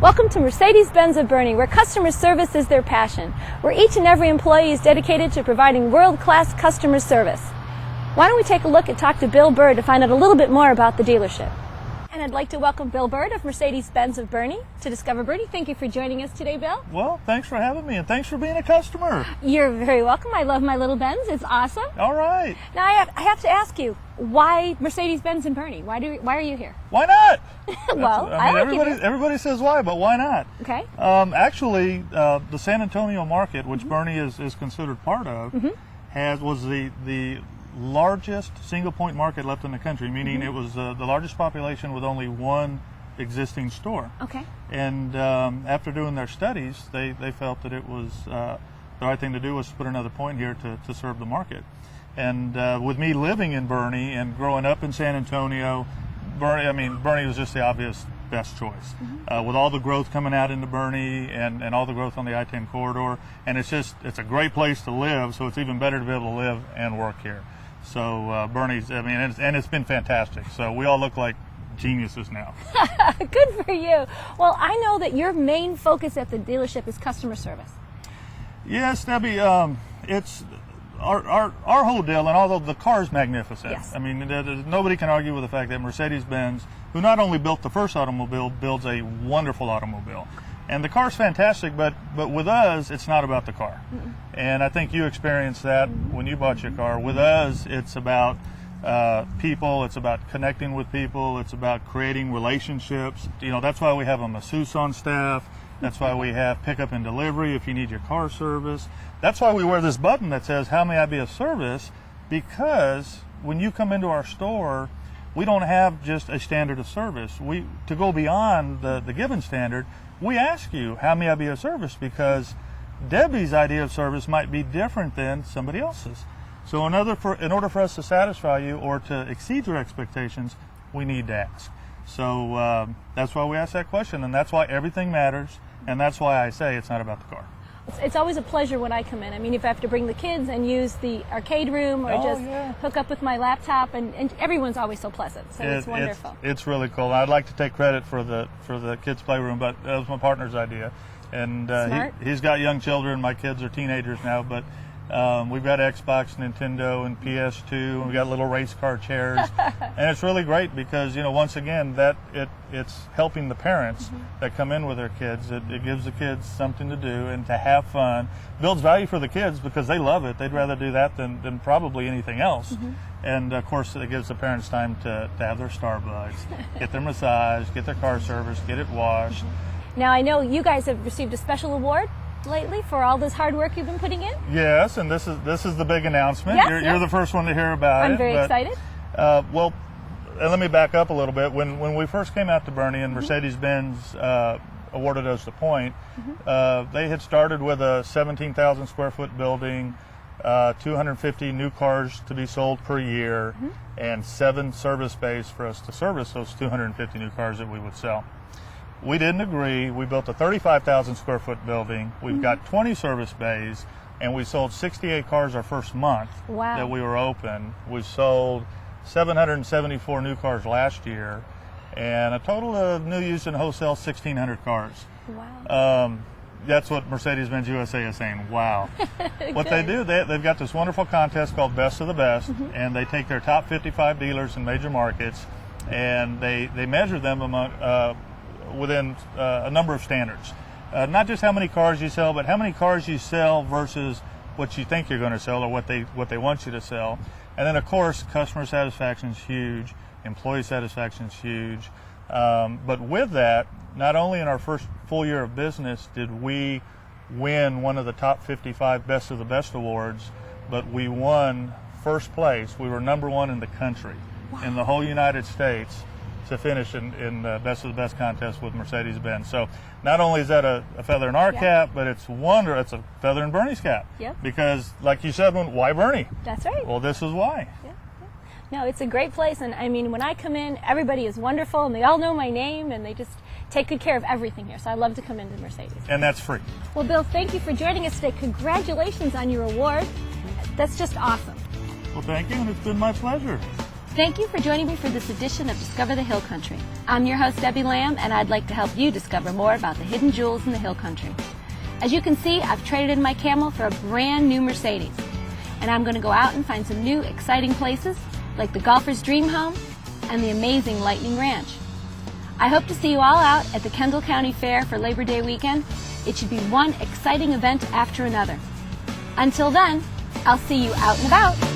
Welcome to Mercedes-Benz of Boerne, where customer service is their passion, where each and every employee is dedicated to providing world-class customer service. Why don't we take a look and talk to Bill Bird to find out a little bit more about the dealership. And I'd like to welcome Bill Bird of Mercedes-Benz of Boerne to Discover Boerne. Thank you for joining us today, Bill. Well, thanks for having me, and thanks for being a customer. You're very welcome. I love my little Benz. It's awesome. All right. Now, I have to ask you, why Mercedes-Benz in Boerne? Why are you here? Why not? Well, everybody says why, but why not? Okay. Actually, the San Antonio market, which Boerne is considered part of, was the largest single-point market left in the country, meaning it was the largest population with only one existing store. Okay. And after doing their studies, they felt that it was the right thing to do was to put another point here to serve the market. And with me living in Boerne and growing up in San Antonio, Boerne was just the obvious best choice. With all the growth coming out into Boerne and all the growth on the I-10 corridor, and it's a great place to live, so it's even better to be able to live and work here. So Boerne's, and it's been fantastic. So we all look like geniuses now. Good for you. Well, I know that your main focus at the dealership is customer service. Yes, Debbie. It's our whole deal, and although the car is magnificent, Yes. Nobody can argue with the fact that Mercedes-Benz, who not only built the first automobile, builds a wonderful automobile. And the car's fantastic, but with us, it's not about the car. And I think you experienced that when you bought your car. With us, it's about people, it's about connecting with people, it's about creating relationships. That's why we have a masseuse on staff. That's why we have pickup and delivery if you need your car service. That's why we wear this button that says, "How may I be of service?" Because when you come into our store, we don't have just a standard of service. To go beyond the given standard, we ask you, "How may I be of service?" Because Debbie's idea of service might be different than somebody else's. So in order for us to satisfy you or to exceed your expectations, we need to ask. So that's why we ask that question, and that's why everything matters, and that's why I say it's not about the car. It's always a pleasure when I come in. If I have to bring the kids and use the arcade room or hook up with my laptop, and everyone's always so pleasant. So it's wonderful. It's really cool. I'd like to take credit for the kids' playroom, but that was my partner's idea. And he's got young children. My kids are teenagers now, but we've got Xbox, Nintendo, and PS2, and we've got little race car chairs. And it's really great because, once again, it's helping the parents that come in with their kids. It gives the kids something to do and to have fun. Builds value for the kids because they love it. They'd rather do that than probably anything else. And, of course, it gives the parents time to have their Starbucks, get their massage, get their car service, get it washed. Now, I know you guys have received a special award lately for all this hard work you've been putting in. Yes, and this is the big announcement. Yes, you're the first one to hear about it. I'm very excited. Well, and let me back up a little bit. When we first came out to Boerne and Mercedes-Benz awarded us the point, they had started with a 17,000 square foot building, 250 new cars to be sold per year, and 7 service bays for us to service those 250 new cars that we would sell. We didn't agree. We built a 35,000 square foot building. We've got 20 service bays, and we sold 68 cars our first month that we were open. We sold 774 new cars last year, and a total of new, used, and wholesale 1,600 cars. Wow. That's what Mercedes-Benz USA is saying. Wow. Okay. What they do, they've got this wonderful contest called Best of the Best, and they take their top 55 dealers in major markets, and they measure them within a number of standards. Not just how many cars you sell, but how many cars you sell versus what you think you're going to sell or what they want you to sell. And then, of course, customer satisfaction is huge, employee satisfaction is huge. But with that, not only in our first full year of business did we win one of the top 55 Best of the Best awards, but we won first place. We were number 1 in the country, in the whole United States, to finish in the Best of the Best contest with Mercedes-Benz. So not only is that a feather in our cap, but it's a feather in Boerne's cap. Yep. Because, like you said, why Boerne? That's right. Well, this is why. Yeah. No, it's a great place, and when I come in, everybody is wonderful, and they all know my name, and they just take good care of everything here. So I love to come into Mercedes. And that's free. Well, Bill, thank you for joining us today. Congratulations on your award. That's just awesome. Well, thank you, and it's been my pleasure. Thank you for joining me for this edition of Discover the Hill Country. I'm your host, Debbie Lamb, and I'd like to help you discover more about the hidden jewels in the Hill Country. As you can see, I've traded in my Camel for a brand new Mercedes. And I'm going to go out and find some new, exciting places like the Golfer's Dream Home and the amazing Lightning Ranch. I hope to see you all out at the Kendall County Fair for Labor Day weekend. It should be one exciting event after another. Until then, I'll see you out and about.